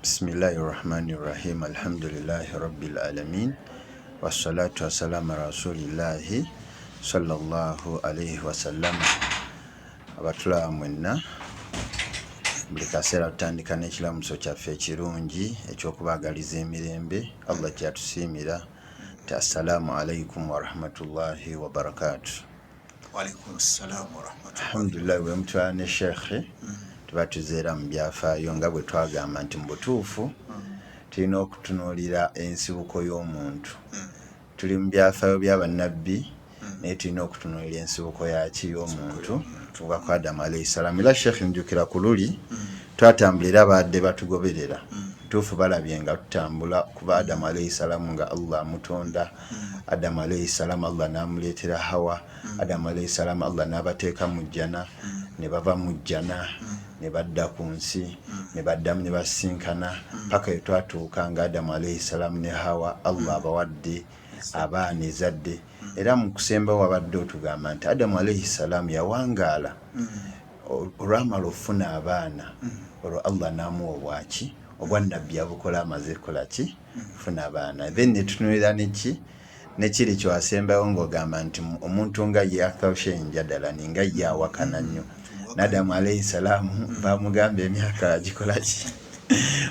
Bismillahirrahmanirrahim. Alhamdulillahi rabbil alamin. Wassalatu wassalamu ala rasulillahi sallallahu alayhi wasallam. Abatula mwenna buli kaseera tutandika n'ekiramuso kyaffe ekirungi eky'okubagaliza emirembe. Allah kyatusiimira ti assalamu alaykum wa rahmatullahi wa barakatuh. Wa alaykum assalam wa rahmatullahi. Alhamdulillah, bwe mutwala ne sheekhe tuba tuzeera mu byafaayo nga bwe twagamba nti mu butuufu tulina okutunuulira ensibuko y'omuntu. Tuli mu byafaayo bya bannabbi naye tulina okutunuulira ensibuko yaki y'omuntu kuva ku Adamu alayhi salaam. Era sheekhe njukira ku luli twatambulira abadde batugoberera tuufu balabye nga tutambula kuva Adamu alayhi salaam nga Allah amutonda. Adamu alayhi salaam Allah n'amuleetera Hawa. Adamu alayhi salaam Allah n'abateeka mu jjana, ne bava mu jjana ne badda ku nsi, ne baddamu ne basinkana paka twatuuka nga Adamu alayhi salaam ne Hawa Allah abawadde abaana ezadde. Era mu kusembawo wabadde otugamba nti Adamu alayhi salaam yawangaala olwamala ofuna abaana olwo Allah n'amuwa obwaki obwannabbi yabukola amaze kola ki funa abaana. Then ne tutunulira nekiri kyasembayo ng'ogamba nti omuntu nga yakawushenja ddala ninga yawakana nnyo. Adamu alayhi salaam bamugamba emyaka agikola ki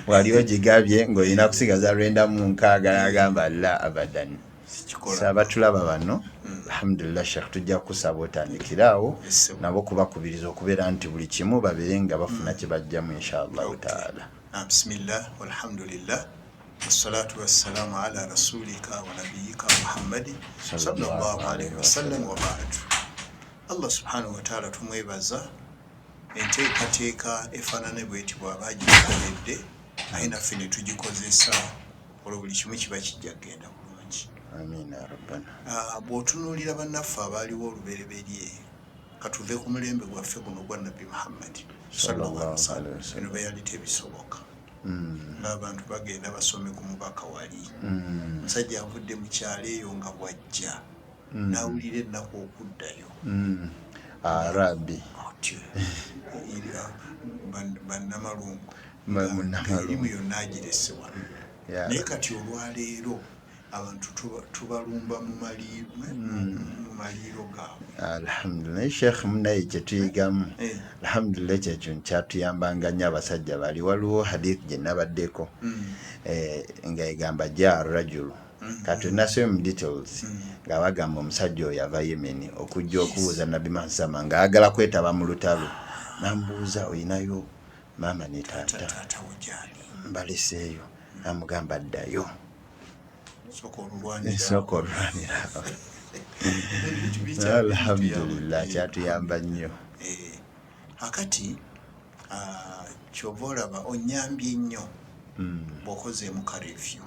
waliwo gigabye ng'olina kusigaza 96 n'agamba la abadan. Abatulaba bano alhamdulillah sheekh tujja kusaba otandikiraawo nabo kubakubiriza okubeera nti buli kimu babeere nga bafuna kye bajjamu inshallah taala. Bismillah walhamdulillah wassalatu wassalamu ala rasulika wa nabiyyika Muhammadin sallallahu alayhi wasallam wa ba'd. Allah subhanahu wa ta'ala tumwebaza enteekateeka efaanane bw'eti bw'aba agikoledde naye naffe ne tugikozesa olwo buli kimu kiba kijja kgenda bulungi. Amiina rabbana. Bw'otunuulira bannaffe abaaliwo olubereberye katuve ku mulembe gwaffe guno gwa Nabbi Muhammad sallallahu alaihi wasallam bino byali tebisoboka. N'abantu bagenda basome ku mubaka wali musajja avudde mu kyalo eyo nga bwajja n'awulira ennaku okuddayo arabi bannamalungu erimu yonna agiresewa. Naye kati olwaleero abantu tubalumba mu maliiro gaabwe. Alhamdulillah sheekh munaye kye tuyigamu alhamdulillah kyekyo kyatuyambanga nnyo abasajja bali. Waliwo hadith gye nabaddeko nga egamba ja rajulu kati nasome mu details nga bagamba omusajja oyo ava Yemen okujja okubuuza Nabbi Muhammad nga agala kwetaba mu lutalo. Nambuuza oyinayo maama ne taata mbaleseeyo, namugamba ddayo sooka olwanira. Alhamdulillah kyatuyamba nnyo. Akati kyova olaba onyambye nnyo bw'okozeemu ka review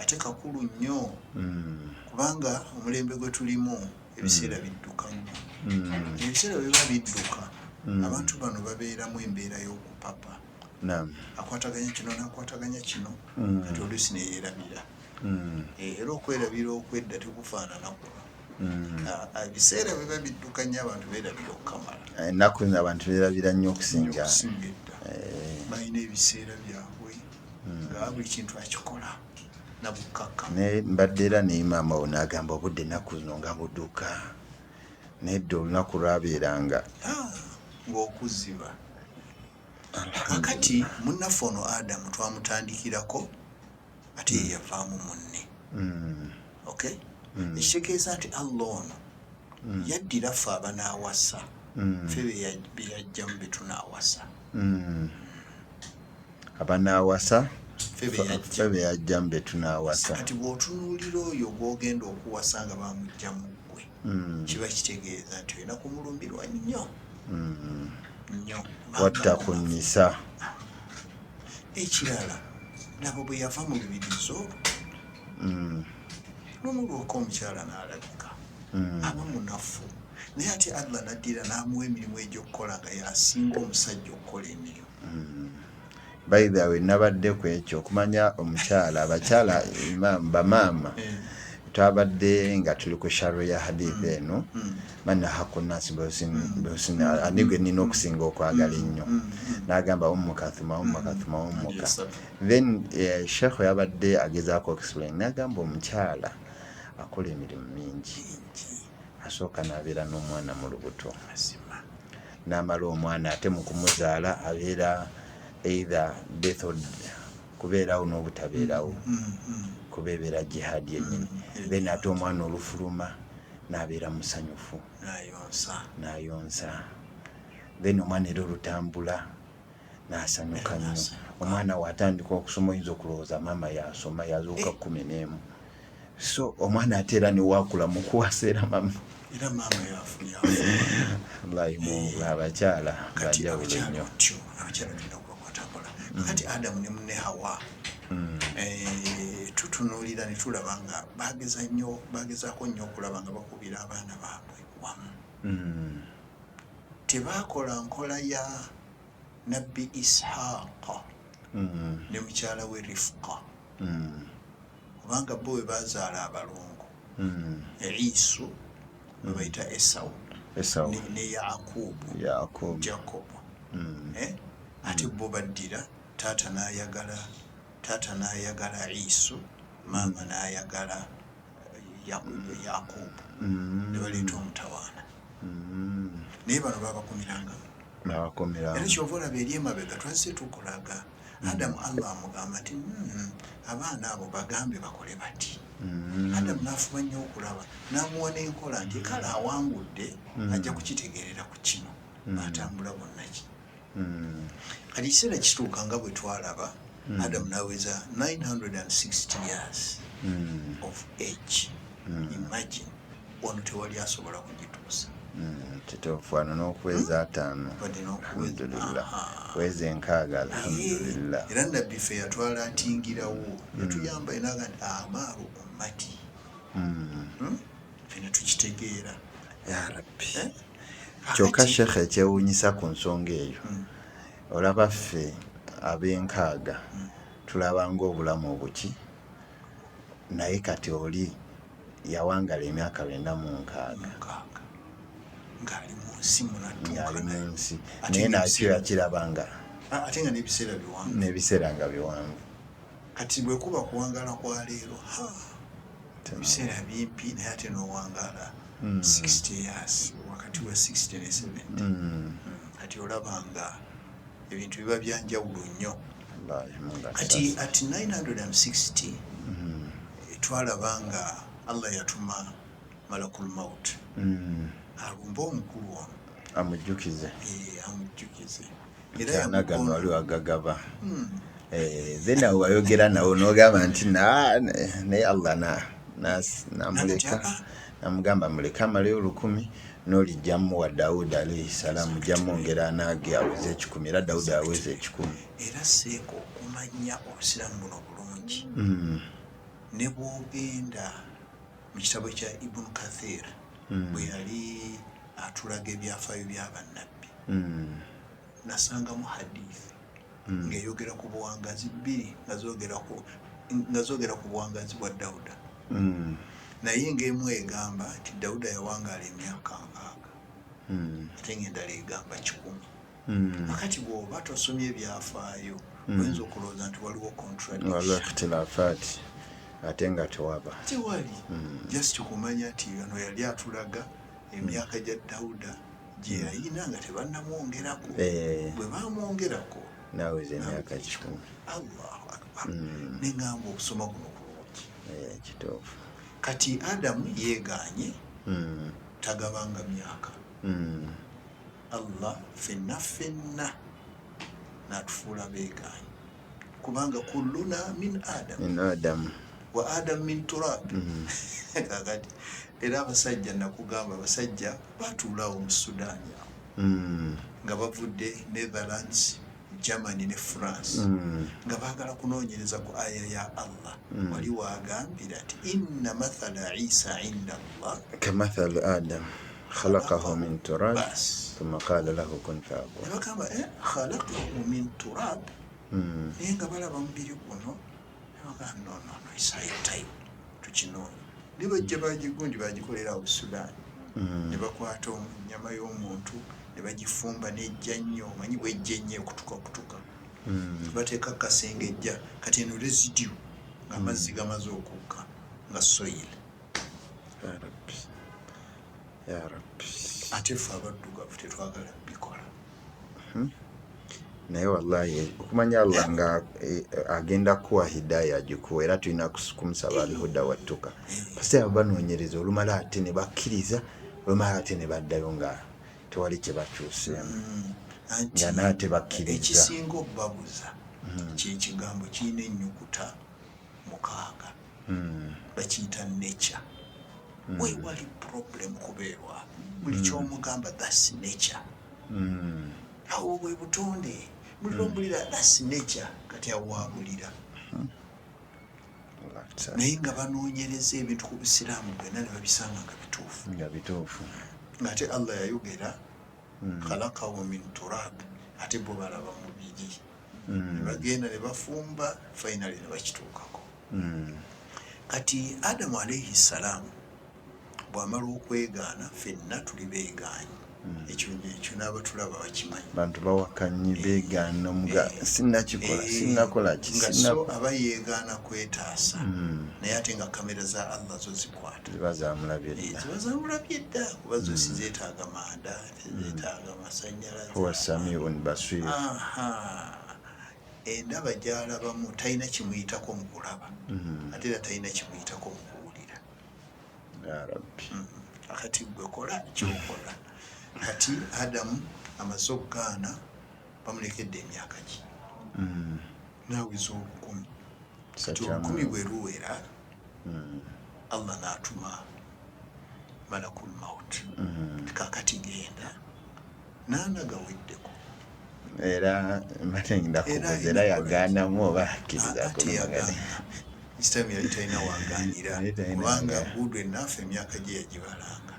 ate kakulu nnyo kubanga omulembe gwe tulimu ebiseera bidduka nnyo. Ebiseera bwe biba bidduka abantu bano babeeramu embeera y'okupapa, akwataganya kino n'akwataganya kino kati oluusi neyeerabira. Era okwerabira okwedda tekufaanana kuno. Ebiseera bwe biba bidduka nnyo abantu beerabira okukamala. Ennaku zino abantu beerabira nnyo okusinga edda. Balina ebiseera byabwe nga buli kintu akikola nabukkakka. Mbadde era ne maama wo n'agamba obudde ennaku zino nga budduka nedda olunaku lwabeeranga ng'okuziba. Kakati munnaffe ono Adamu twamutandikirako ate ye yavaamu munne. Okay? Ekitegeeza nti Allah ono yaddira ffe abanaawasa ffe be yajjamu be tunaawasa. Abanaawasa ffe be yajjamu be tunaawasa. Kati bw'otunuulira oyo gw'ogenda okuwasa nga bamugjamu ggwe kiba kitegeeza nti olina kumulumbirwa nnyo nnyo. Wattakunnisa. Ekirala nabo bwe yava mu bibirizo n'omulwaka omukyala n'alabika aba munafu, naye ate Allah naddira n'amuwa emirimu egy'okukola nga yasinga omusajja okukola emirimu. By the way nabadde ku ekyo okumanya omukyala abakyala bamaama twabadde nga tuli ku sharo ya hadith eno manna haqqu nnasi bihusni anigwe nina okusinga okwagala ennyo n'agamba ummuka thumma ummuka then sheikh yabadde agezaako explain n'agamba omukyala akola emirimu mingi asooka n'abeera n'omwana mu lubuto n'amala omwana ate mu kumuzaala abeera either death or kubeerawo n'obutabeerawo kuba ebeera jihadi yennyini then ate omwana olufuluma n'abeera musanyufu n'ayonsa then omwana era olutambula n'asanyuka nnyo omwana watandika okusoma oyinza okulowooza maama yasoma yazuuka 11 so omwana ate era newakula mu kuwasa era mama wallahi Mungu abakyala banjawulo nnyo kati Adamu ne munne Hawa tutunuulira ne tulaba nga bagezaako nnyo okulaba nga bakubira abaana baabwe wamu tebaakola nkola ya nabbi Ishaqa ne mukyala we Rifqa kubanga bo we bazaala abalongo Isu we bayita Esau ne Yakubu Jacob ate bo baddira taata n'ayagala Isu maama n'ayagala Yakubu ne baleeta omutawaana naye bano babakumiranga era kyova olaba eri emabega twazze tukulaga Adamu Allah amugamba nti abaana abo bagambe bakole bati Adamu n'afuba nnyo okulaba n'amuwa n'enkola nti kale awangudde ajja kukitegeerera ku kino batambula bonnaki kati kiseera kituuka nga bwe twalaba Adamu n'aweza 960 years of age imagine ono tewali asobola kugituusa kituufaana n'okweza 5 alhamdulillah kweza 6 alhamdulillah era nabbife yatwala atingirawo yatuyamba enaga nti amaaru ummati fena tukitegeera ya rabbi kyokka shekhe ekyewuunyisa ku nsonga eyo olaba ffe ab'enkaaga tulabanga obulamu obuki naye kati oli yawangala emyaka 96 ng'ali mu nsi munsi naye nakyo yakirabanga ate nga n'ebiseera nga biwanvu kati bwe kuba kuwangala kwa leero ebiseera bimpi naye ate n'owangala 60 years wakati wa 60 ne 70 kati olabanga ebintu biba byanjawulo nnyo kati at 960 twalabanga Allah yatuma malakul maut alumba omukulu ono amujjukize era nagano wali wagagaba then awo wayogera nawo n'ogamba nti naye Allah namuleka namugamba muleka amaleyo 10 n'olijjamu wa Dawudi alayhi salamu jamwongera anaage aweze 10 era Dawudi aweze 10 era seeko okumanya obusiramu buno bulungi ne bwogenda mu kitabo kya Ibn Kathir bwe yali atulaga ebyafaayo by'abannabbi nasangamu hadithi ng'eyogera ku buwangazi 2 nga zoogera ku buwangazi bwa Dawuda naye ng'emu egamba nti Dawuda yawangaala emyaka 6 ate ng'endala egamba 10 wakati bw'oba tosomye ebyafaayo oyinza okulowooza nti waliwo contradiction ate nga tewaba tewali just kumanya nti ono yali atulaga emyaka gya Dawuda gye yayina nga tebannamwongerako bwe bamwongerako naweza emyaka 10 Allahu akbar nengamba okusoma kuno kulungi kituufu kati Adamu yeeganye tagabanga myaka Allah fenna n'atufuula beeganye kubanga kulluna min Adam wa Adam min turab kakati era abasajja nakugamba abasajja batuulawo mu Sudaani nga bavudde Netherlands Germany ne France nga baagala kunoonyereza ku aya ya Allah wali waagambira nti inna mathala Isa inda Allah kamathali Adam khalaqahu min turab thumma qala lahu kun fayakun nebagamba khalaqahu min turab naye nga balaba mubiri guno nebagamba no Isa type tukinoonya ne bajja bagigundi bagikolera Obusulaani ne bakwata ennyama y'omuntu ne bagifumba nejja nnyo, omanyi bwejja ennyo okutuka bateeka kasengejja kati eno residue ng'amazzi gamaze okukka nga soil. Ya Rabbi. Ate ffe abaddugavu tetwagala bikola. Naye wallahi okumanya Allah nga agenda kuwa hidaya agikuwa era tulina kumusaba alihuda wattuka. Pasiteri banoonyereza olumala ate ne bakkiriza, olumala ate ne baddayo nga tewali kye bakyuseemu. Nga naate bakkiriza. Ekisinga okubabuza kyekigambo kirina ennyukuta 6. Bakiyita nature. Wewali problem kubeerwa. Buli kyomugamba that's nature. Awo bwe butonde. Mulira that's nature. Kati awo wabulira. Naye nga banoonyereza ebintu ku Busiraamu byonna ne babisanga nga bituufu. Ng'ate Allah yayogera khalaqahu min turab, ate bo balaba mubiri. Ne bagenda ne bafumba finally ne bakituukako. Kati Adamu alayhi salaamu bw'amala okwegaana ffenna tuli beegaanyi. Ekyo n'aba tulaba bakimanyi. Bantu bawakanye beegaana muga sinnakola ki. Nga so aba yeegaana kwetaasa. Naye ate nga kamera za Allah zo zikwata. Ziba zamulabye dda kuba zo sizeetaaga manda, tezeetaaga masannyalaze. Huwa samiun basir. Endaba gy'alabamu talina kimuyitako mu kulaba, ate era talina kimuyitako mu kuwulira. Ya Rabbi. Akati gwe kola kyokola. Kati Adamu amaze okugaana bamulekedde emyaka ki? Naaweza 10. Kati 10 bwe luwera Allah n'atuma malakul maut. Kakati genda naana gaweddeko. Era matengenda kukoza era yagaanamu oba akkiriza kulumagana. Isitamu yali talina wagaanira kubanga Budwe naffe emyaka gye yagibalanga.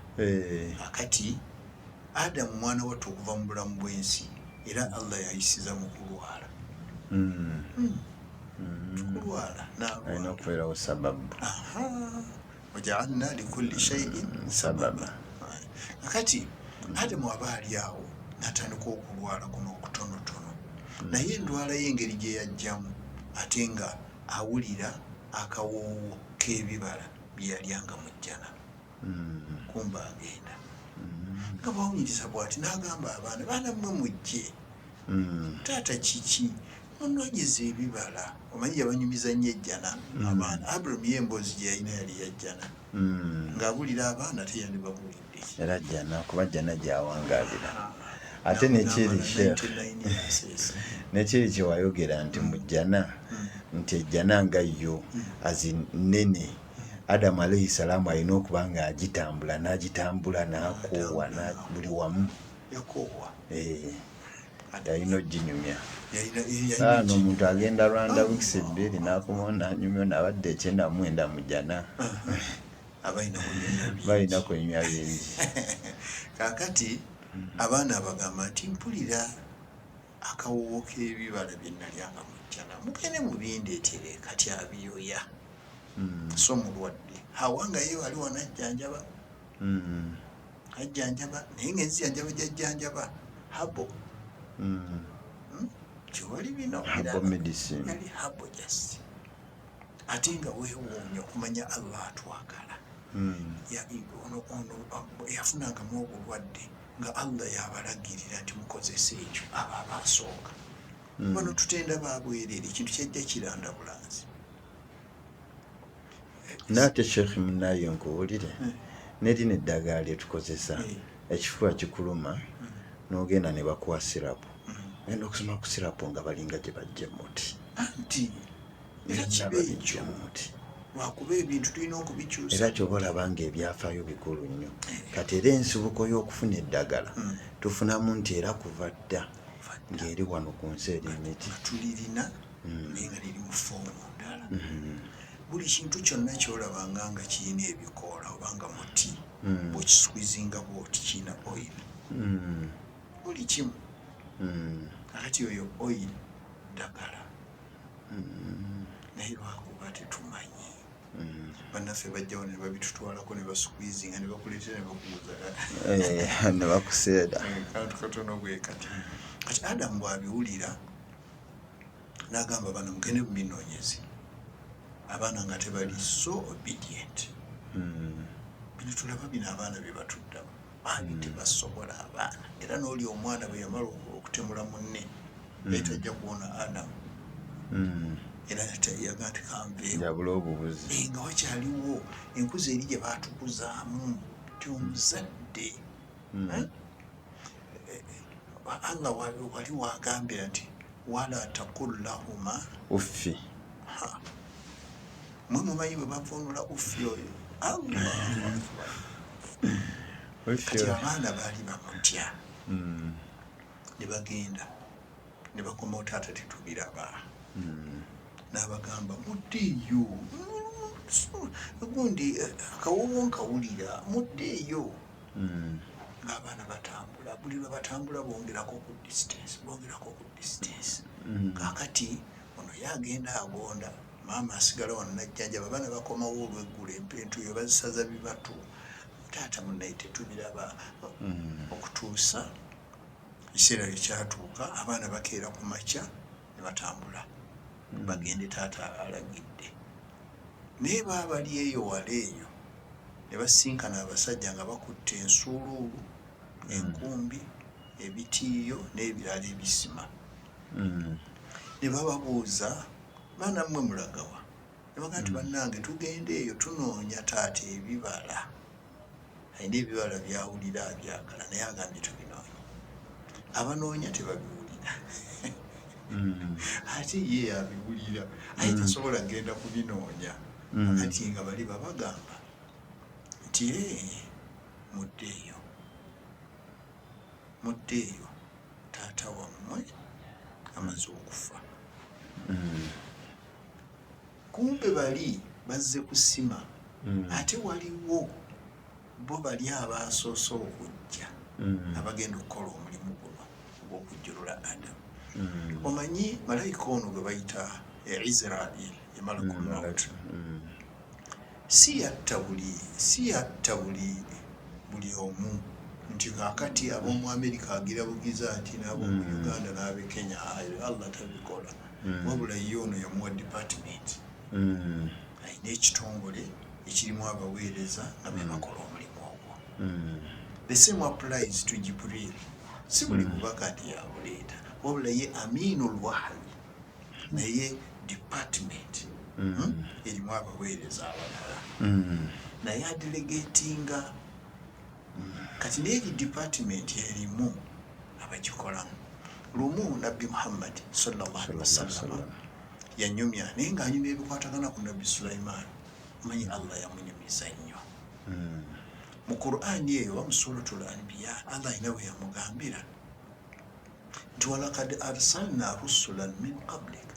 Akati Adamu mwana wattu okuva mu bulamu bw'ensi era Allah yayisiza mu kulwala. Kulwala alina okubeerawo sababu. Waja'alna likulli shay'in sababa. Akati Adamu aba ali awo n'atandika okulwala kuno okutonotono. Naye endwala y'engeri gye yajjamu ate nga awulira akawoowo k'ebibala bye yalyanga mu jjana. Kumba agenda. Nga bawunyiriza bw'ati n'agamba abaana mmwe mujje. Taata kiki munogeza ebibala. Omanyi yabanyumiza nnyo ejjana abaana. Abraham y'emboozi gye yalina yali yajjana. Ng'abulira abaana teyandibabulidde. Era jjana kuba jjana gy'awangaalira. Ate nekiri Sheikh, nekiri kye wayogera nti mu jjana nti ejjana nga yo azinene. Adamu alayhi salaamu alina okuba nga agitambula n'agitambula n'akoowa buli wamu. Yakoowa. Yalina oginyumya. Ano omuntu agenda Rwanda weeks 2 n'akomawo n'anyumya n'abadde 99 mu jjana. Balina kunyumya bingi. Kakati abaana abagamba nti mpulira akawoowo k'ebibala bye nalyanga mu jjana. Mugende mubindeetere kati abiyoya. So mulwadde awanga ye wali wanajjanjaba. Ajjanjaba naye ng'enzijanjaba gyajjanjaba habo. Kyewali bino habo medicine. Yali habo just. Ate nga weewuunya okumanya Allah atwagala. Yafunangamu obulwadde nga Allah yabalagirira nti mukozese ekyo abo abasooka. Bano tutenda babwerere ekintu kyajja kiranda bulanzi. Nate Sheikh munayo nkuwulire nerina eddagala lyetukozesa ekifuba kikuluma n'ogenda ne bakuwa sirapu. Genda okusoma ku sirapu nga balinga gye bajja muti. Anti era kibe ekyo lwakuba ebintu tulina okubikyusa. Era ky'oba olaba nga ebyafaayo bikulu nnyo. Kati era ensibuko y'okufuna eddagala tufunamu nti era kuva dda ng'eri wano ku nsi eri emiti. Tulirina naye nga liri mu foomu ndala. Buli kintu kyonna ky'olabanga nga kirina ebikoola oba nga muti bw'okisukwizinga bw'oti kirina oil. Buli kimu. Akati oyo oil ddagala. Naye lwakuba tetumanyi bannaffe bajjawo ne babitutwalako ne basqueezinga ne bakuleetera ne bakubuuza ne bakuseeda kantu katono bwe kati Adamu bw'abiwulira n'agamba bano mugende mu binoonyezi abaana nga tebali so obedient bino tulaba bino abaana bye batuddamu ani tebasobola abaana era n'oli omwana bwe yamala okutemula munne etajja kuwona Adamu era yagaa nti kanveewo obubuzi nga wakyaliwo enkuzi eri gye baatukuzaamu ti omuzadde Allah wali wagambira nti wala taqul lahuma uffi mwe mumanyi bwe bavunula uffi oyo kati abaana baali bamutya ne bagenda ne bakomawo taata tetubiraba n'abagamba muddeeyo gundi akawowo nkawulira muddeeyo ng'abaana batambula buli lwe batambula bongerako ku distance kaakati ono yagenda agonda maama asigala wano najjanjaba abaana bakomawo olweggulo empentuyo bazisaza bibatu taata munnaye tetubiraba okutuusa ekiseera lyekyatuuka abaana bakeera ku makya ne batambula bagende taata alagidde naye baabali eyo wala eyo ne basinkana abasajja nga bakutte ensuuluulu enkumbi ebitiiyo n'ebirala ebisima ne bababuuza baana mmwe mulagawa ne bagaa nti bannange tugende eyo tunoonya taata ebibala ayina ebibala byawulira abyagala naye agambye tubinoonya abanoonya tebabiwulira ate ye abiwulira aye tasobola genda kubinoonya akati nga bali babagamba nti muddeeyo taata wammwe amaze okufa kumbe bali bazze kusima ate waliwo bo bali abasoose okujja abagenda okukola omulimu guno ogw'okujjulula Adamu omanyi malayika ono gwe bayita Israel Malakul Maut si yatta buli omu nti kaakati ab'omu Amerika agira bugiza ati n'ab'omu Uganda n'ab'e Kenya Allah tabikola wabula ye ono yamuwa department ayina ekitongole ekirimu abaweereza nga be bakola omulimu ogwo the same applies to Jibril si buli mubaka nti yabuleeta wabula ye Aminul Wahyi naye department erimu abaweereza abalala naye adelegatinga kati n'eri department erimu abagikolamu lumu nabbi Muhammad sallallahu alaihi wasallam yanyumya naye ng'anyumya ebikwatagana ku nabbi Sulaiman manyi Allah yamunyumiza nnyo mu Qur'ani eyo wa mu suratul Anbiya Allah ayina we yamugambira nti walakad arsalna rusulan min qablik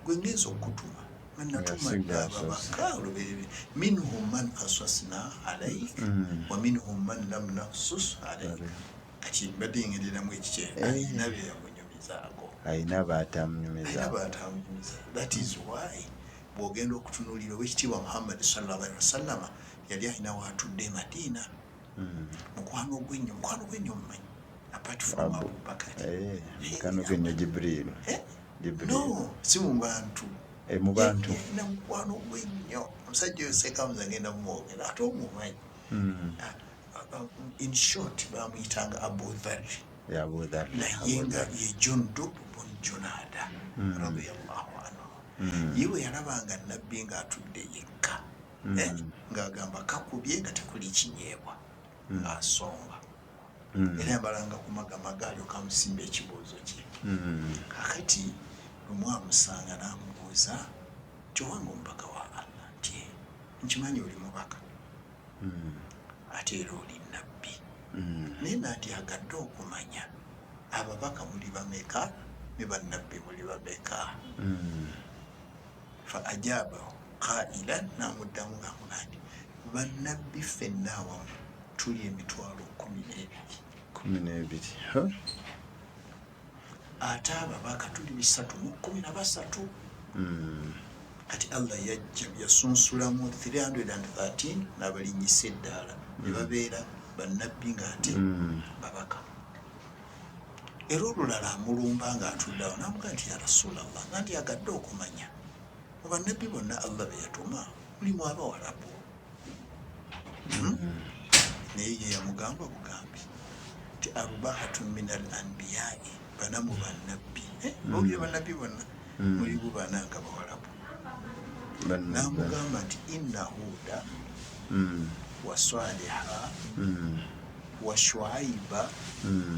gwe ngenza okutuma natuma ababaka oluberebe minhum man qasasna alaik wa minhum man lam naqsus alaik kati mbadde ngendereramu ekikyenda ayina bye yamunyumizaako ayina batamunyumiza that is why bw'ogenda okutunuulira owekitiibwa Muhammad sallallahu alaihi wasallama yali alina waatudde Madina mukwano gwennyo mumanyi apart from Abubakar mukwano gwennyo Jibril no si mu bantu mu bantu na mukwano gwennyo omusajja oyo seekamuza ngenda mumwogera ate omumanyi in short bamuyitanga Abu Dharr naye nga ye Jundub bun Junaada radiyallahu anhu yewe yalabanga nabbi ng'atudde yekka ng'agamba kakubye nga tekuli kinyeebwa ng'asonga era yambalanga ku magamaga alyoka amusimba ekibuuzo kye kakati lumu amusanga n'amubuuza nti owange omubaka wa Allah nti nkimanyi oli mubaka ate era oli nabbi naye nandyagadde okumanya ababaka muli bameka ne bannabbi muli bameka fa ajabahu qailan n'amuddamu ng'amugaa nti bannabbi ffenna awamu tuli emitwalo 12 ate ababaka tuli 313 kati Allah yajja yasunsulamu 313 n'abalinyisa eddaala ne babeera bannabbi ng'ate babaka. Era olulala amulumba ng'atuddawo n'amugaa nti ya Rasulallah nga ndyagadde okumanya mu bannabbi bonna Allah be yatuma mulimu Abawarabu. Naye ye yamugamba bugambi nti arbaatun min al anbiyai, bana mu bannabbi. Boogere bannabbi bonna mulimu bana nga Bawarabu. N'amugamba nti inna Huda wa Saliha wa Shuaiba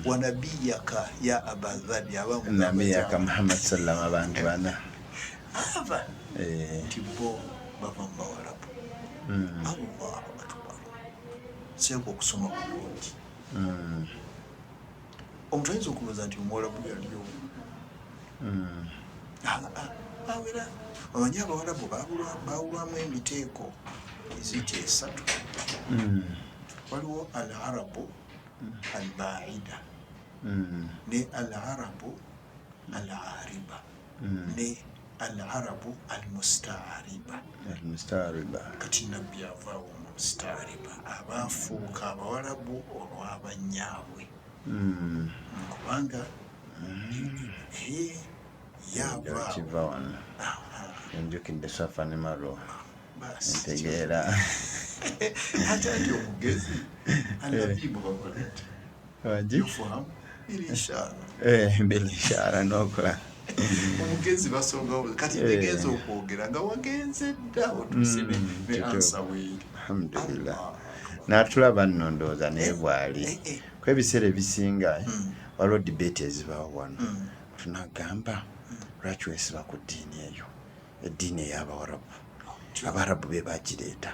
wa nabiyaka ya Abadhari nabiyaka Muhammad sallallahu abantu bana aba nti bo bava mu Bawarabu. Allahu akbar. Seeko okusoma bulungi. Omuntu ayinza okubuuza nti Omuwarabu yaliyo awera omanyi Abawarabu baawulwamu emiteeko eziyita esatu. Waliwo al arabu al baida ne al arabu al ariba ne al arabu al mustaariba. Kati nabbi avaawo mu mustaariba, abaafuuka Abawarabu olw'abanyaabwe kubanga kiva wano enjukidde Safa ne Marwa ntegeera ate ati omugezi anabibu bakolete yufahamu bilishara nokola omugezi basongawo kati ntegeeza okwogera nga wagenze dda otuuse ne ansa weeri. Alhamdulillah. N'atulaba nno ndowooza naye bw'ali ku ebiseera ebisinga waliwo debate ezibaawo wano tunagamba lwaki wesiba ku ddiini eyo, eddiini ey'Abawarabu. Abarabu be bagireeta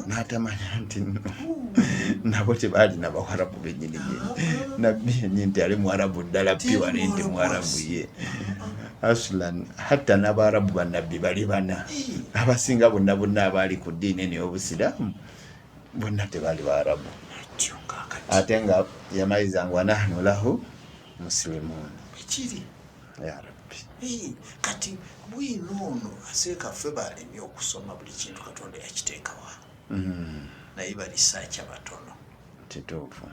n'atamanya nti nabo tebaalina Bawarabu bennyini nabbi yennyini nti ali Mwarabu ddala piwale nti Mwarabu ye aslan hatta n'Abarabu bannabbi bali bana abasinga bonna abaali ku ddiini eno y'Obusiraamu bonna tebaali Baarabu. Ate nga yamaliriza ngu wanahnu lahu muslimuun. Ekiri ya Rabbi. Kati bwino ono aseeka ffe baalemye okusoma buli kintu Katonda yakiteekawa naye balisaaca batono. Kituufu.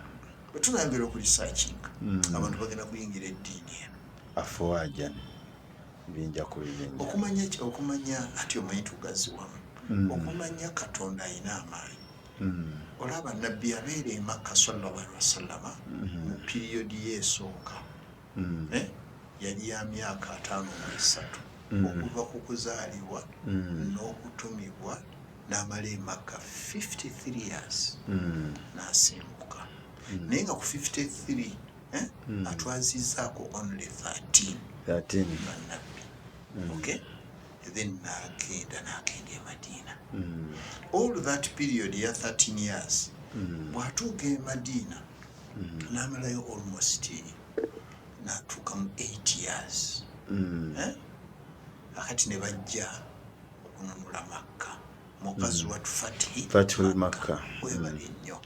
Bwe tunayongera okulisaacinga abantu bagenda kuyingira eddiini eno afuwajan binja ku bibinja okumanya ati omanyi tugaziwamu okumanya Katonda alina amaanyi. Olaba nabbi yabeera e Makka sallallahu alaihi wasallama mu piriyodi y'esooka yali ya myaka 53 okuva ku kuzaalibwa n'okutumibwa n'amala e Makka 53 years n'asimbuka. Naye nga ku 53 atwazizaako only 13 bannabbi. Okay? Then n'agenda e Madina. All that period ya 13 years bw'atuuka e Madina n'amalayo almost n'atuuka mu 8 years. Akati ne bajja okununula Makka mukazi watu Fathul Makka webale nnyo.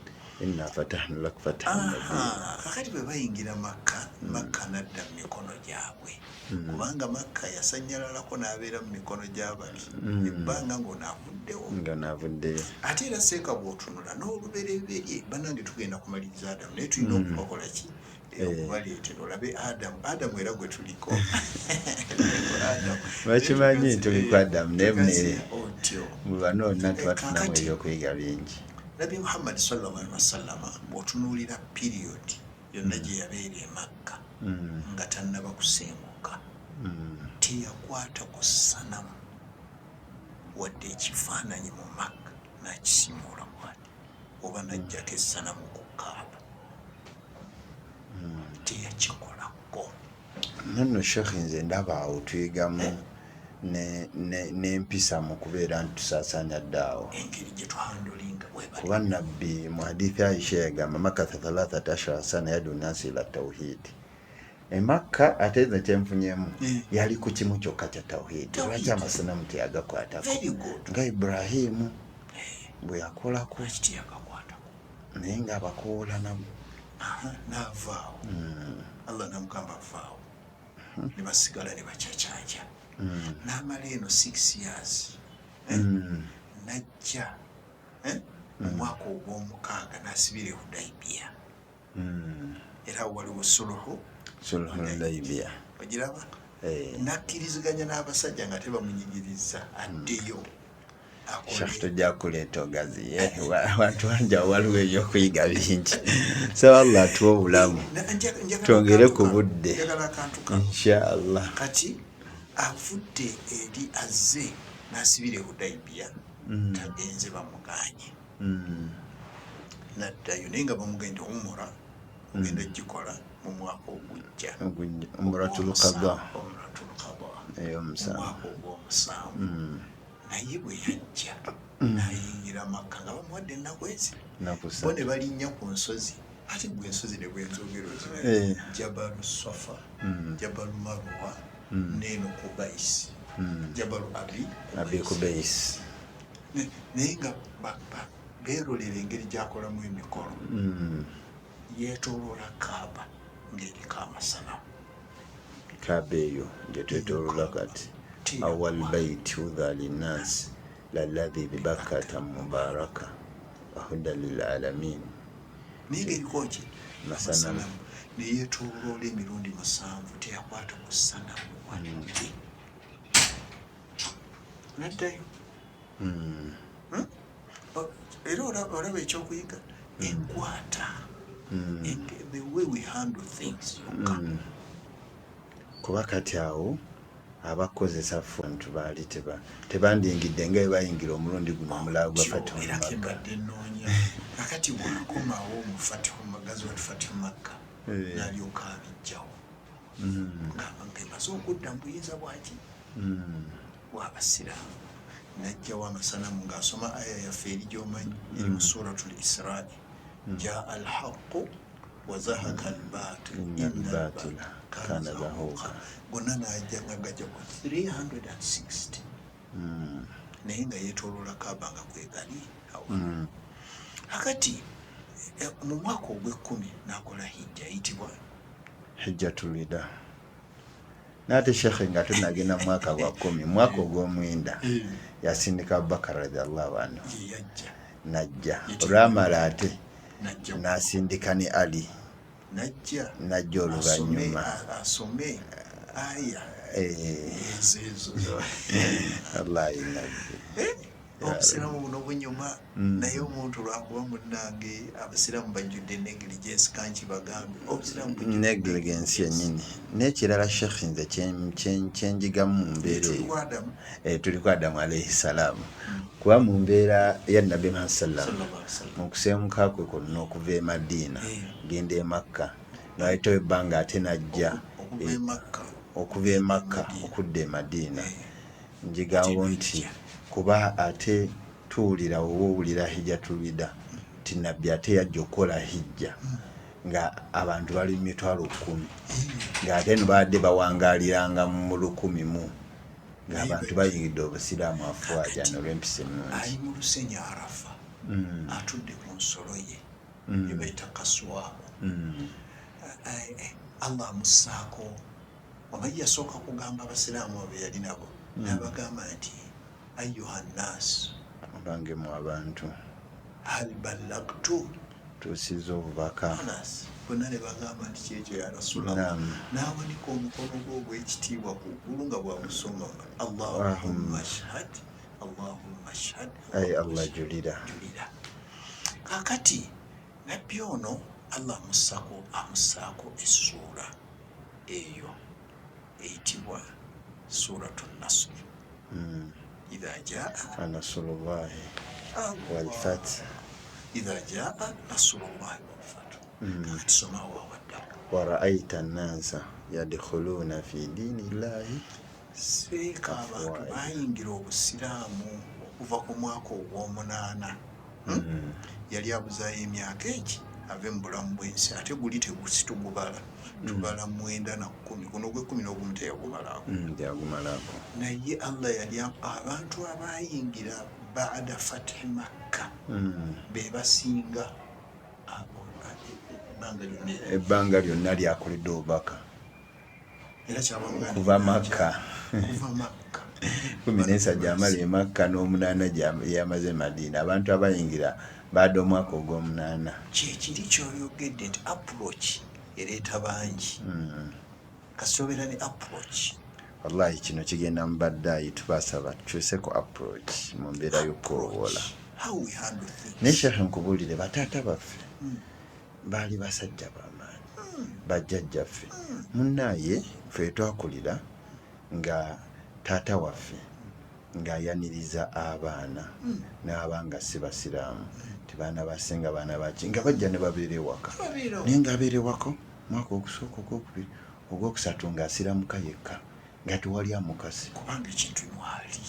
Inna fatahna lak fathan mubina. Kakati bwe bayingira Makka n'adda mu mikono gyabwe kubanga Makka yasanyalalako n'abeera mu mikono gy'abali ebbanga ng'onaavuddewo. Ate era seeka bw'otunula n'olubereberye bannange tugenda kumaliriza Adamu naye tulina okubakola ki okubaleetera olabe Adamu era gwe tuliko. Bakimanyi tuliko Adamu naye mu bano nna tuba tufunamu ebyokuyiga bingi. Nabi Muhammad sallallahu alaihi wasallam bw'otunuulira period yonna gye yabeera e Makka nga tannaba kusenguka teyakwata ku ssanamu wadde ekifaananyi mu Makka n'akisimuula bw'ati oba n'aggyako essanamu ku Kaaba teyakikolako. Nonno Sheikh nze ndaba awo tuyigamu n'empisa mu kubeera nti tusaasaanya ddaawo engeri gye tuhandolinga kuba nabbi mu hadithi Aisha yagamba makatha 13 sana yadu nasi ila tawhidi. E Makka ate nze kyenfunyemu yali ku kimu kyokka kya tawhidi. Lwaki amasanamu teyagakwatako nga Ibrahimu bwe yakolako naye nga abakoola n'avaawo. Allah namugamba avaawo ne basigala ne bacacaja n'amala eno 6 years najja mu mwaka ogw'omukaaga n'asibira e Hudaybiya era waliwo suluhu Hudaybiya ogiraba nakkiriziganya n'abasajja nga tebamunyigiriza addeyo Sheikh tujja kuleeta ogazi abantu wanja waliwo ebyokuyiga bingi saba Allah atuwa obulamu twongere ku budde inshallah kati avudde eri azze n'asibira e Hudaybiya tagenze bamuganye naddayo naye nga bamugende umura ogenda gikola mu mwaka ogujja umratul qada omwaka ogw'omusanvu naye bwe yajja n'ayingira Makka nga bamuwadde ennaku ezi bo ne balinnya ku nsozi ate gwe ensozi ne bwenzogero Jabalu Safa Jabalu Marwa n'eno Kubayisi Jabalu Abi Kubayisi naye nga beerolera engeri gy'akolamu emikolo yeetooloola Kaaba ng'eriko amasanamu Kaaba eyo gye twetooloola kati awal baiti wudha linnas lalladhi bibakkata mubaraka wahuda lilalamin naye ng'eriko ki masanamu neyeetooloola emirundi 7 teyakwata ku ssanamu wadde naddayo era olaba ekyokuyiga enkwata the way we handle things kuba kati awo abakozesa fontu baali tebandingidde nga bayingira omulundi guno omulala gwa Fatihu Makka akati bwakomawo mu Fatihu magazi wa Fatihu Makka n'alyoka abijjawo ng'emaze okudda mu buyinza bwaki bw'abasiraamu najjawo amasanamu ng'asoma aya yaffe eri gy'omanyi eri mu suratul Israa jaa alhaqu wa zahaqa albatil inna albatila kana zahuqa gonna n'ajja nga gajja ku 360 naye nga yeetooloola Kaaba nga kwegali awo akati mu mwaka ogw'10 n'akola hijja ayitibwa hijjatul wida nate shekhe nga tunagenda mwaka gwa 10 mwaka ogw'omwenda yasindika Abubakar radhiyallahu anhu najja olwamala ate n'asindika ne Ali najja oluvannyuma asome aya wallahi nabbi obusiraamu buno bunyuma naye omuntu lwakuba munnange abasiraamu bajjudde negligence kanki bagambe obusiraamu negligence yennyini n'ekirala shekhi nze kyenjigamu mu mbeera eyo tuliko Adamu alayhi salaamu kuba mu mbeera ya Nabbi Muhammad sallam mu kuseemuka kwe konna okuva e Madiina genda e Makka n'ayitawo ebbanga ate najja okuva e Makka okudda e Madiina njigawo nti kuba ate tuwulira owulira hijjatul wida ti nabbi ate yajja okukola hijja nga abantu bali 110,000 ng'ate nibadde bawangaaliranga mu 1,000 ng'abantu bayingidde obusiraamu afwaja n'olw'empisa ennungi ali mu lusenyi Arafa atudde ku nsolo ye gye bayita kaswaaku Allah amussaako omanyi yasooka kugamba abasiraamu abe yali nabo n'abagamba nti ayuha nnaas abange mu abantu hal ballagtu tusiza obubaka bonna ne bagamba nti kyekyo ya Rasulallah n'awanika omukono gwe ogw'ekitiibwa ku ggulu nga bwagusoma Allahumma shhad Allahumma shhad ay Allah julira kakati nabbi ono Allah amussaako essuura eyo eyitibwa suratun Nasr إذا جاء نصر الله والفتح إذا جاء نصر الله والفتح كاتسمعوا وودعوا ورأيت الناس يدخلون في دين الله seeka abantu bayingira obusiraamu okuva ku mwaka ogw'omunaana yali abuzaayo emyaka egi ave mu bulamu bw'ensi ate guli tegusitugubala tubala 9 na 10 kuno gwe 11 teyagumalako naye Allah yali abantu abayingira baada fathi Makka be basinga ebbanga lyonna lyakoledde obubaka era kuva Makka kuva Makka 13 gyamala e Makka n'8 yamaze Madina. Abantu abayingira baada omwaka ogw'omunaana. Kyekiri kyoyogedde nti approach ereeta bangi. Kasita obeera ne approach. Wallahi kino kigenda mu baddayi tubasaba tukyuseko approach mu mbeera y'okuwoola. How we handle things. Ne Sheikh nkubuulire bataata baffe baali basajja b'amaanyi, bajjajjaffe. Munnaaye ffe twakulira nga taata waffe ng'ayaniriza abaana n'abanga si basiraamu ti baana basenga baana baki nga bajja ne babeera ewaka naye ng'abeera ewaka mwaka ogusooka ogwokubiri ogwokusatu ng'asiramuka yekka nga tewali amukasi kubanga ekintu mwali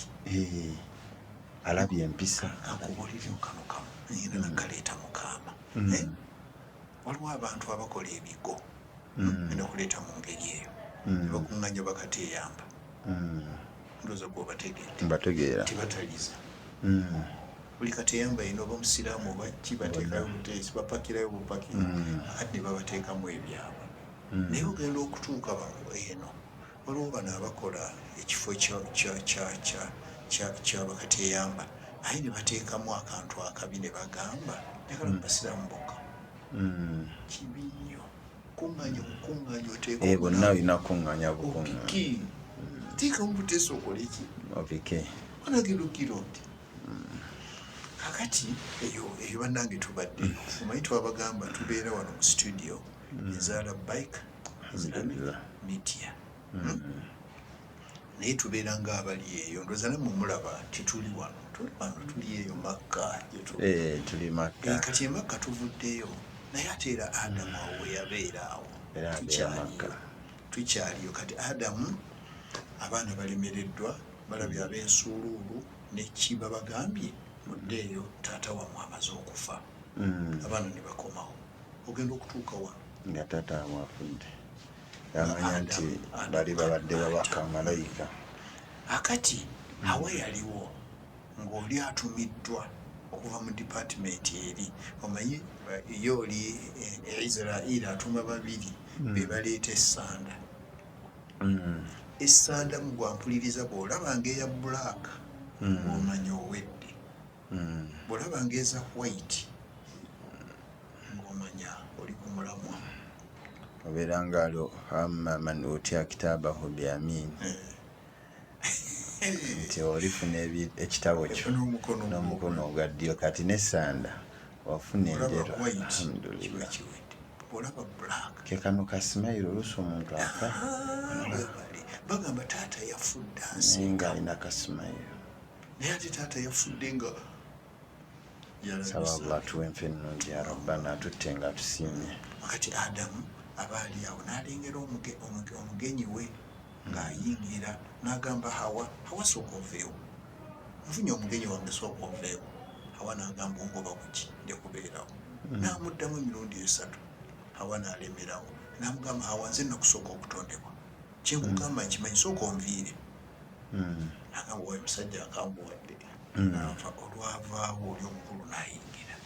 alabye empisa akubuulire kano kamu ngenda nakaleeta Mukama. Waliwo abantu abakola ebigo ena kuleeta mu ngeri eyo ne bakuŋŋanya bakateeyamba. Ndowooza bategeera tebataliza buli kateeyamba ino oba musiraamu oba ki bateekayo buteesi bapakirayo bupaki ate babateekamu ebyabwe. Naye ogenda okutuuka eno waliwo bano abakola ekifo kyabakateeyamba aye ne bateekamu akantu akabi ne bagamba njagala mu basiraamu bokka. Kibi nnyo kuŋŋanya bukuŋŋanya oteeka bonna olina kuŋŋanya bukuŋŋanya opiki teekamu buteesi okole ki opike wanagenda okkira oti. Kakati eyo bannange tubadde omanyi twabagamba tubeera wano mu studio ezaala bike Islamic Media naye tubeera ng'abali eyo ndowooza nammwe mulaba tituli wano tuli eyo Makka tuli Makka. Kati e Makka tuvuddeyo naye ate era Adamu awo we yabeera awo tukyaliyo. Kati Adamu abaana balemereddwa balabye ab'ensuuluulu neki babagambye muddeeyo taata wamwe amaze okufa. Abaana ne bakomawo ogenda okutuuka wano nga taata wamwe afudde yamanya nti bali babadde babaka malayika. Akati Hawa yaliwo ng'oli atumiddwa okuva mu department eri omanyi yo oli Israel atuma babiri be baleeta essanda. Essanda mu gwampuliriza bw'olabanga eya black ng'omanya owedde, bw'olabanga eza white ng'omanya oli ku mulamwa. obeera ngaalo amma man utiya kitaabahu biyamin nti olifuna ekitabo kyo n'omukono ogwa ddyo. Kati n'essanda wafuna enjeru. Alhamdulillah. Olaba black ke kano kasimayiro oluusi omuntu afa bagamba taata yafudde naye ng'alina kasimayiro. naye ate taata yafudde nga saba Allah tuwe enfa ennungi ya rabbana atutte nga tusiimye. Kati Adamu abaali awo n'alengera omugenyi we ng'ayingira n'agamba Hawa sooka oveewo nfunye omugenyi wange sooka oveewo. Hawa n'agamba ongoba kuki nja kubeerawo. N'amuddamu emirundi 3 Hawa n'alemerawo n'amugamba Hawa nze nakusooka okutondebwa kyenkugamba nkimanyi sooka onviire. N'agamba oyo musajja akambuwadde n'ava olwavaawo oli omukulu n'ayingira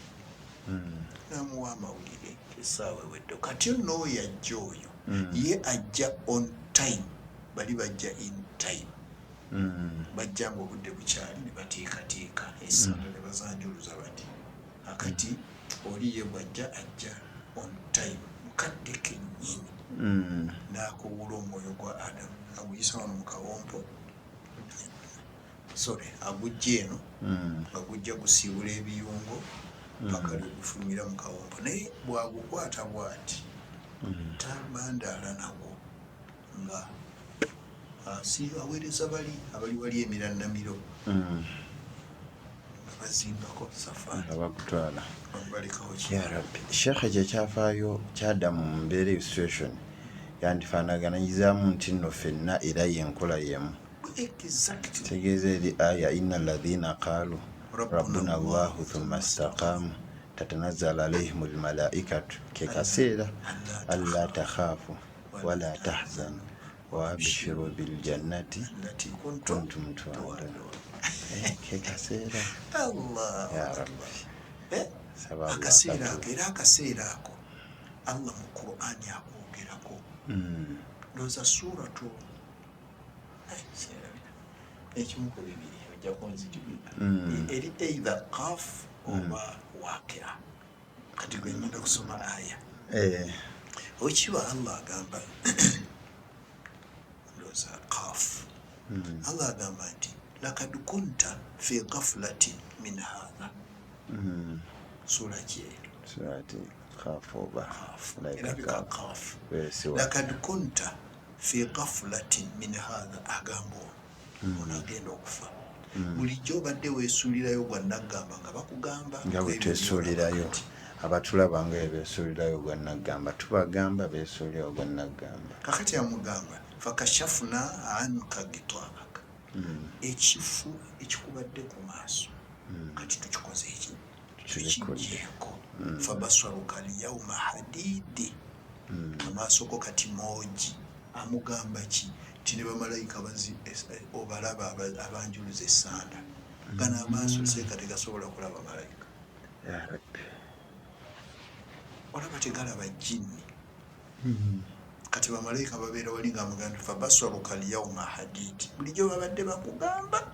n'amuwa amawulire essaawa ewedde. Kati ono yajja oyo ye ajja on time bali bajja in time. Bajja ng'obudde bukyali ne bateekateeka essanda ne bazanjuluza bati. Akati oli ye bwajja ajja on time mukadde kennyini n'akuwula omwoyo gwa Adamu aguyisa wano mu kawompo agujja eno nga gujja gusiibula ebiyungo paka lwegufulumira mu kawompo naye bwagukwata bw'ati tabandaala nagwo nga aweereza abali wali emirannamiro nga bazimbako safaari abakutwala balekawo ya rabbi. Sheikh kyekyafaayo kyadamu mu mbeera eyo situation yandifaanaganyizaamu nti nno ffenna era yenkola yemu. Tegeeza eri aya inna alladhina qaalu rabbuna allahu thumma istaqaamu tatanazzalu alayhim almalaikatu ke kaseera alla takhaafu wala tahzanu wa abshiru biljannati kuntum tu'adun. Ke kaseera ya rabbi akaseera ako Allah mu Qur'ani akwogerako ndowooza suratu ekimu ku bibiri ojja kunzikiriza eri either kaf oba wakira. Kati gwengenda kusoma aya okiba Allah agamba ndoza kaf Allah agamba nti lakad kunta fi ghaflatin min hadha sura kyeru surati kaf oba erabika kaf lakad kunta fi ghaflatin min hadha agamba ono agenda okufa bulijjo obadde weesuulirayo gwannaggamba nga bakugamba nga bwe twesuulirayo abatulaba nga beesuulirayo gwannaggamba tubagamba beesuulirayo gwannaggamba. Kakati amugamba fakashafuna anka gitwabaka ekifu ekikubadde ku maaso kati tukikoze eki tukiggyeeko fabaswaruka lyauma hadidi amaaso go kati moogi. Amugamba ki ti ne bamalayika obalaba abanjuluza essanda gano amaaso seeka tegasobola kulaba malayika olaba tegalaba jjinni. Kati bamalayika babeera wali ngaamugamba fabaswaruka lyauma hadidi bulijjo babadde bakugamba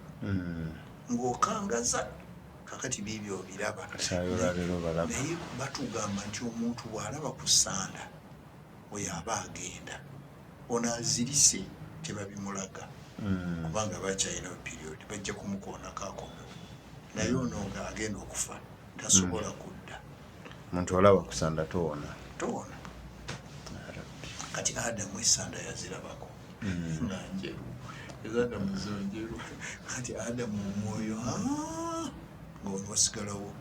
ng'okangaza kakati biibyo obiraba naye batugamba nti omuntu bw'alaba ku ssanda oyo aba agenda ono azirise tebabimulaga kubanga bakyalina period bajja kumukoonako akomewo naye ono nga agenda okufa tasobola kudda. omuntu olaba kusanda toona. Kati Adamu essanda yazirabako nga njeru ezadamu zonjeru. Kati Adamu omwoyo nga wasigalawo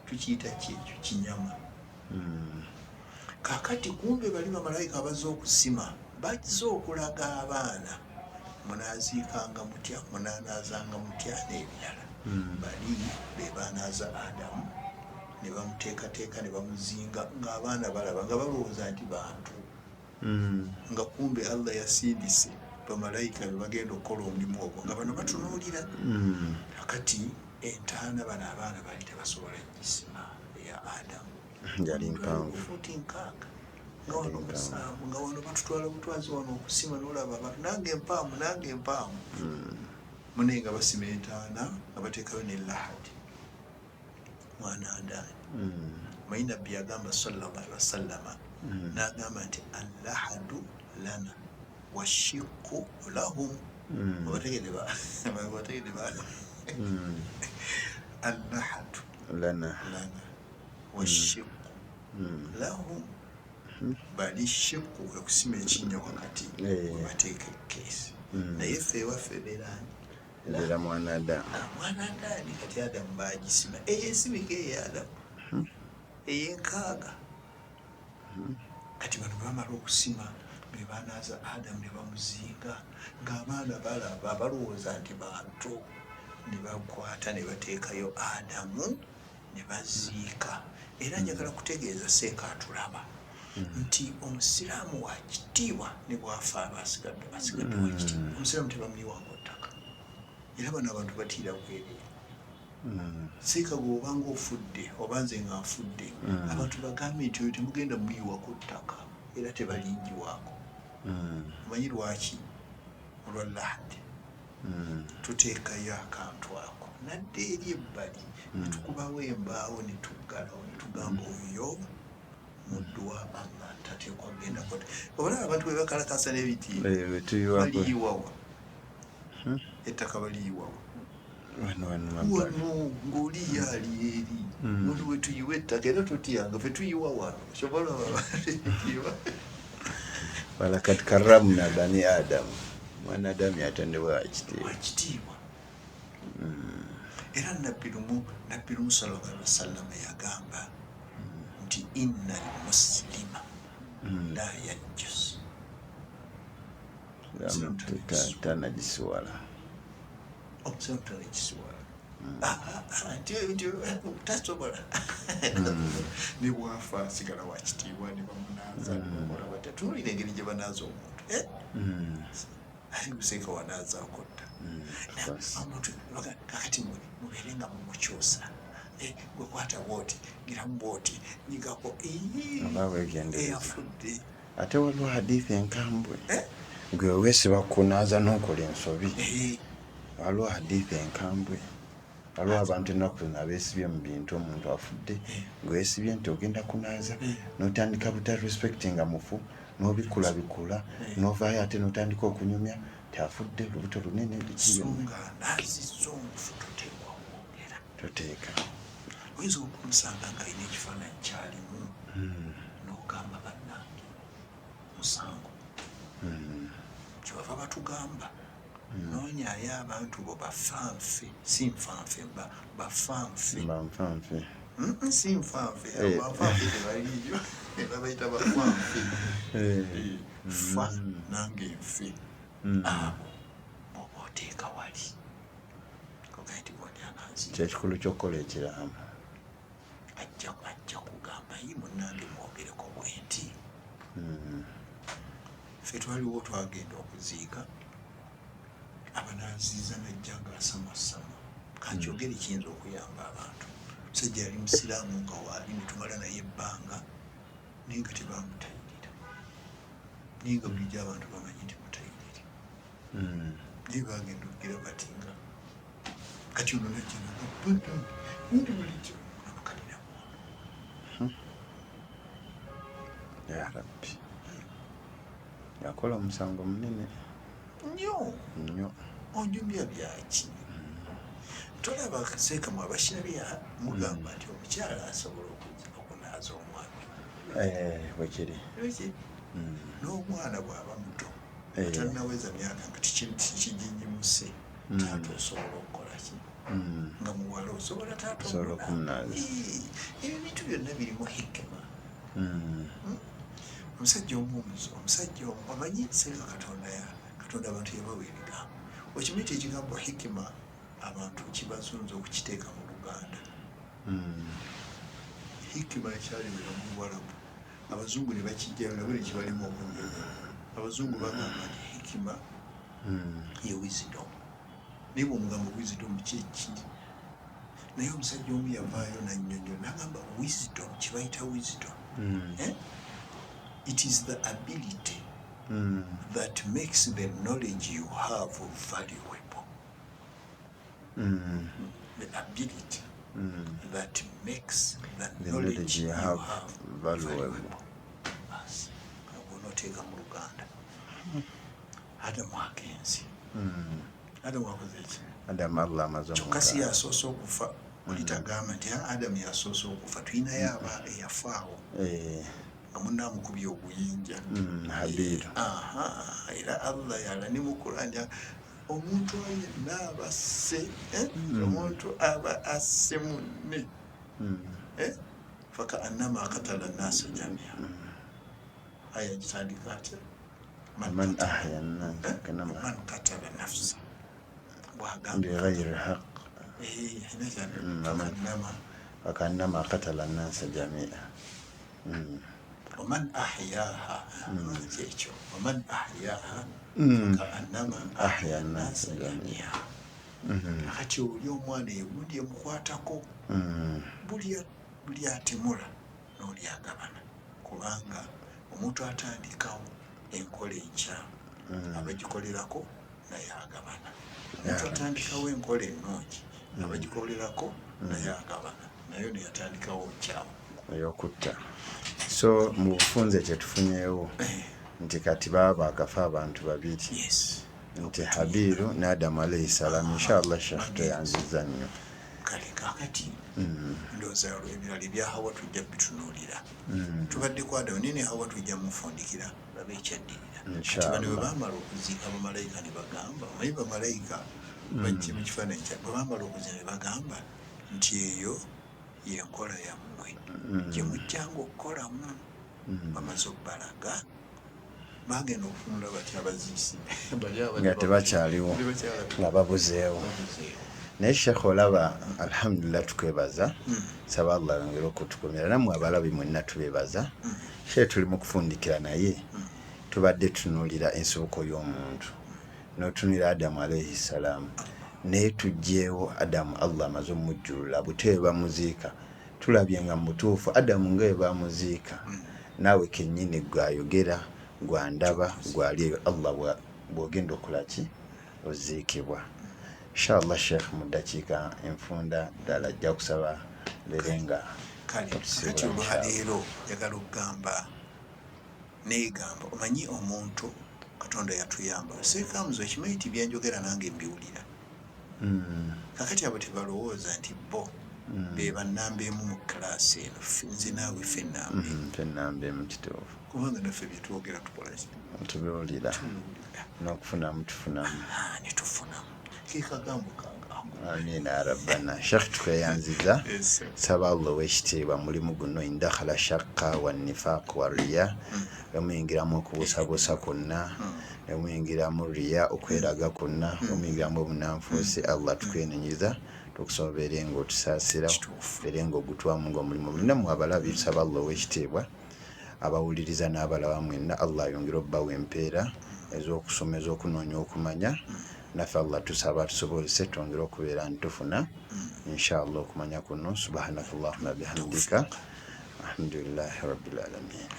tukiyita kyekyo kinyama. Kakati kumbe bali bamalayika abazze okusima bazze okulaga abaana munaaziikanga mutya munaanaazanga mutya n'ebirala. Bali be baanaaza Adamu ne bamuteekateeka ne bamuzinga ng'abaana balaba nga balowooza nti bantu nga kumbe Allah yasindise bamalayika be bagenda okukola omulimu ogwo nga bano batunuulira. Kakati entaana bano abaana bali tebasobola gisima eya Adamu yali mpanvu fuuti nkaaga nga wano musanvu nga wano batutwala butwazi wano okusima n'olaba abantu nange empaamu mune nga basima entaana nga bateekayo ne lahadi mwana Adaani. Mayi nabbi yagamba sallallahu alaihi wasallama n'agamba nti allahadu lana washiqu lahum. Obategedde ba allahadu lana washiqu lahum bali shiqu okusima ekinnya wakati webateeka ekeesi naye ffe ewaffe era mwana Adamu kati Adamu bagisima eyensibika eyo Adamu ey'enkaaga. Kati bano bamala okusima be baanaaza Adamu ne bamuzinga ng'abaana balaba balowooza nti bantu ne bakwata ne bateekayo Adamu ne baziika. Era njagala kutegeeza seeka atulaba nti omusiraamu wa kitiibwa ne bwafa abasigadde wakitiibwa. Omusiraamu tebamuyiwako ttaka era bano abantu batiira bwereere. Seeka gw'obanga ofudde oba nze nga nfudde abantu bagambe nti oyo temugenda muyiwako ttaka era tebalingiwaako. Omanyi lwaki? Olwa lahadi tuteekayo akantu ako nadde eri ebbali netukubawo embaawo netuggalawo netugamba oyo muddu wa Allah tateekwa kugenda kote. Obalaba abantu bwe bakalakasa n'ebiti baliyiwawa ettaka baliyiwawa wano ng'oliyo ali eri muntu bwe tuyiwa ettaka era totyanga fe tuyiwa wano sobola walakad karramna bani Adamu. Mwana Adamu yatendebwa wakitiibwa. Era nabbi lumu sallallahu alaihi wasallam yagamba nti inna almuslima la yanjus tanajisiwala tasobola ne bwafa asigala wakitiibwa ne bamunaaza tunuulira engeri gye banaaza omuntu ayiguseeka wanaazaako dda omuntu kakati mubeere nga mumukyusa gwekwata bwoti giramu bwoti nyigako eyafudde. ate waliwo hadithi enkambwe gwe weesiba kunaaza n'okola ensobi. Eh, Waliwo hadithi enkambwe, waliwo abantu ennaku zino abeesibye mu bintu omuntu afudde gwe weesibye nti ogenda kunaaza n'otandika buta respectinga mufu n'obikulabikula n'ovaayo ate n'otandika okunyumya tiafudde lubuto lunene songa nazizo omufu toteekwa kwogera. toteeka. Oyinza okumusanga ng'alina ekifaananyi kyalimu n'ogamba bannange musango kyebava batugamba noonyayo abantu bo bafanfe, si nfanfe bafanfe Banfanfe. si nfanfe abafanfe tebaliyo babayita bafanfe fa nange nfe abo boba oteeka wali koga nti bonyananzi Kyekikulu ky'okukola ekiraamo. ajja kugamba yi munnange mwogereko bwenti. Ffe twaliwo twagenda okuziika abanaaziiza najja ng'asamasama kankyogere kiyinza okuyamba abantu. Musajja yali musiraamu nga waali ne tumala naye ebbanga naye nga tebamutayirira, naye nga bulijjo abantu bamanyi nti mutayirire naye bagenda okugira bati nga kati ono najja nagabata ndi bulijjo abakaliramu Ya Rabbi. Yakola omusango munene nnyo. nnyo. Onjumya byaki? Tolaba kaseekamu abakirabya mugamba nti omukyala asobola okunaaza omwami Bwekiri. n'omwana bw'aba muto atannaweza myaka nga tikiginyimuse taata osobola okukola ki nga muwala osobola taata omunaaza. ebintu byonna birimu hikima. Omusajja omanyi senga katonda abantu yabawa ebigambo. Okimanyi nti ekigambo hikima abantu kibazunza okukiteeka mu Luganda. Hikima ekyaliwera mu Buwarabu abazungu ne bakijjayo nabo ne kibalimu okunyonyola. Abazungu bagamba nti hikima ye wisdom, naye bw'omugamba wisdom kyeki? Naye omusajja omu yavaayo nannyonnyola n'agamba wisdom, kibayita wisdom it is the ability that makes the knowledge you have valuable. The ability that makes the knowledge you have valuable. Basi onoteeka mu Luganda. Adamu agenzi. Adamu akoze ki? Adamu Allah amaze kyokka si yasoose okufa. Olitagamba nti Adamu yasoose okufa, tulinayo aba eyafaawo nga munnamukubye obuyinja Habiru. Era Allah yala ne mu Qur'an omuntu yenna aba asse omuntu aba asse munne faka annama akatala nnaasa jamia. Aya gitandika atya Man ahya man katala nafsa bwagamba bighayri haqq fakannama qatala nnasa jamia. ومن أحياها كيشو ومن أحياها كأنما أحيا الناس جميعا. Kati oli omwana egundi emukwatako buli atemula n'oli agabana, kubanga omuntu atandikawo enkola enkya abagikolerako naye agabana. Omuntu atandikawo enkola ennungi abagikolerako naye agabana, naye neyatandikawo nkyamu ey'okutta. So mu bufunze kyetufunyeewo nti kati baaba akafa abantu babiri, nti Habiru ne Adamu alayhi salaam. Inshallah Sheikh toyanziza nnyo. Kale kakati ndowooza ebirala ebya Hawa tujja bitunuulira. Tubadde ku Adamu nini Hawa tujja mufundikira babe ekyaddirira. Kati bano bwe baamala okuziika bamalayika ne bagamba, omanyi bamalayika bajje mu kifaananyi kya bwe baamala okuziika ne bagamba nti eyo yenkola yammwe gye mujjanga okukolamu. Bamaze obbalaga bagenda okufunula batya abaziisi nga tebakyaliwo nga babuzeewo. Naye Sheikh olaba alhamdulillah tukwebaza, saba Allah yongera okutukumira, nammwe abalabi mwenna tubeebaza. Sheikh tuli mu kufundikira naye tubadde tunuulira ensibuko y'omuntu n'otunulira Adamu alayhi salaam, naye tujjeewo Adamu Allah amaze omujjulula butebe bamuziika tulabye nga mutuufu Adamu nga bwe bamuziika naawe kennyini gwayogera gwandaba gwali eyo Allah bwogenda okulaki oziikibwa. Inshallah Sheikh mu ddakiika enfunda ddala ajja kusaba lerenga kale kati olwaleero njagala okugamba neegamba omanyi omuntu Katonda yatuyamba seekamuzo ekimanyi ti byenjogera nange mbiwulira kakati abo tebalowooza nti bo be bannambeemu mu kalaasi eno nze naawe fennambeemu kituufu kubanga naffe byetwogera tukolaki tubiwulira n'okufunamu tufunamu netufunamu kekagambo kangaako. Amina rabbana. Sheikh tukweyanziza saba Allah w'ekitiibwa mulimu guno indakhala shakka wa nifaq wa riya bamuyingiramu okubuusabuusa kwonna bamuyingiramu riya okweraga kwonna bamuyingiramu obunanfuusi. Allah tukwenenyeza tukusobere ng'otusaasira beere ng'ogutwamu ng'omulimu bulinamu abalabi tusaba Allah w'ekitiibwa abawuliriza n'abalaba mwenna Allah ayongere obbawa empeera ez'okusoma ez'okunoonya okumanya naffe Allah tusaba tusobozese twongere okubeera ntufuna inshallah okumanya kuno subhanakallahumma bihamdika alhamdulillahi rabbil alamin.